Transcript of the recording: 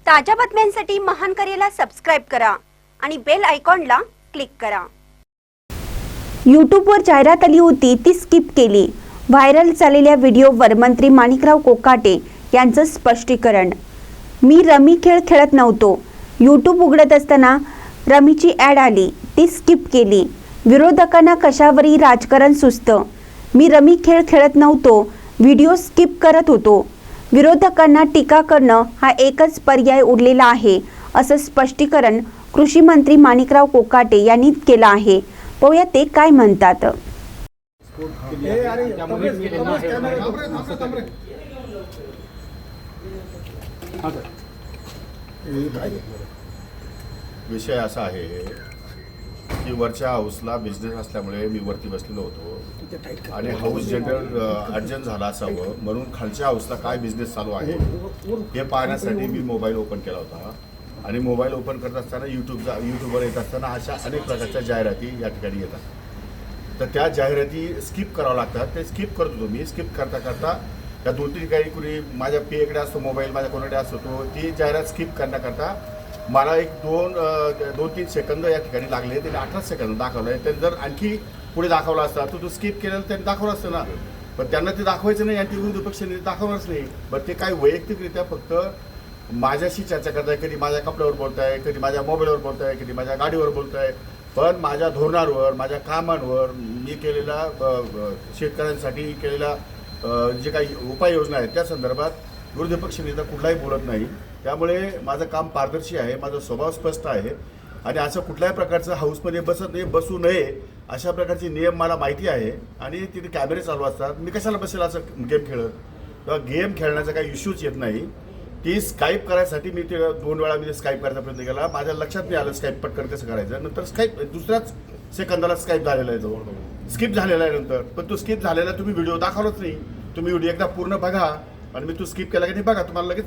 ताज्या बातम्यांसाठी महान करेला सबस्क्राइब करा आणि बेल आयकॉनला क्लिक करा। यूट्यूबवर जाहिरात आली होती ती स्किप केली। व्हायरल झालेल्या व्हिडिओवर मंत्री माणिकराव कोकाटे यांचं स्पष्टीकरण। मी रमी खेळ खेळत नव्हतो। यूट्यूब उघडत असताना रमीची ॲड आली ती स्किप केली। विरोधकांना कशावरही राजकारण सुचतं। मी रमी खेळ खेळत नव्हतो, व्हिडिओ स्किप करत होतो। विरोधकांना टीका करणं हा एकच पर्याय उरलेला आहे असं स्पष्टीकरण कृषी मंत्री माणिकराव कोकाटे यांनी केलं आहे। पाहूया ते काय म्हणतात। विषय असा आहे की वरच्या हाऊसला बिझनेस असल्यामुळे मी वरती बसलेलो होतो आणि हाऊस जनरल अर्जंट झाला असावं म्हणून खालच्या हाऊसला काय बिझनेस चालू आहे हे पाहण्यासाठी मी मोबाईल ओपन केला होता आणि मोबाईल ओपन करत असताना यूट्यूबवर येत असताना अशा अनेक प्रकारच्या जाहिराती या ठिकाणी येतात। तर त्या जाहिराती स्किप कराव्या लागतात। ते स्किप करत होतो मी। स्किप करता करता त्या 2-3 ठिकाणी कुणी माझ्या पेकडे असतो मोबाईल, माझ्या कोणाकडे असतो तो ती जाहिरात स्किप करता मला एक 2-3 सेकंद या ठिकाणी लागले। त्याने 18 सेकंद दाखवलं आहे। त्यांनी जर आणखी पुढे दाखवला असता तो स्किप केलेलं त्यांनी दाखवलं असतं ना, पण त्यांना ते दाखवायचं नाही आणि ते विरोधी पक्षाने दाखवणारच नाही। बरं ते काय वैयक्तिकरित्या फक्त माझ्याशी चर्चा करताय, कधी माझ्या कपड्यावर बोलताय, कधी माझ्या मोबाईलवर बोलताय, कधी माझ्या गाडीवर बोलताय, पण माझ्या धोरणांवर, माझ्या कामांवर, मी केलेल्या शेतकऱ्यांसाठी केलेल्या जे काही उपाययोजना आहेत त्या संदर्भात विरोधी पक्ष नेता कुठलाही बोलत नाही। त्यामुळे माझं काम पारदर्शी आहे, माझा स्वभाव स्पष्ट आहे आणि असं कुठल्याही प्रकारचं हाऊसमध्ये बसू नये अशा प्रकारचे नियम मला माहिती आहे आणि तिथे कॅमेरे चालू असतात। मी कशाला बसेल असं गेम खेळत? तेव्हा गेम खेळण्याचा काही इश्यूच येत नाही। ती स्काईप करायसाठी मी ते 2 वेळा मी स्काईप करायचा प्रयत्न केला। माझ्या लक्षात नाही आलं स्काईप पटकन कसं करायचं। नंतर स्काईप दुसऱ्याच सेकंदाला स्काईप झालेला आहे, तो स्किप झालेला आहे नंतर। पण तो स्किप झालेला तुम्ही व्हिडिओ दाखवलाच नाही। तुम्ही व्हिडिओ एकदा पूर्ण बघा आणि मी तो स्किप केला की नाही बघा, तुम्हाला लगेच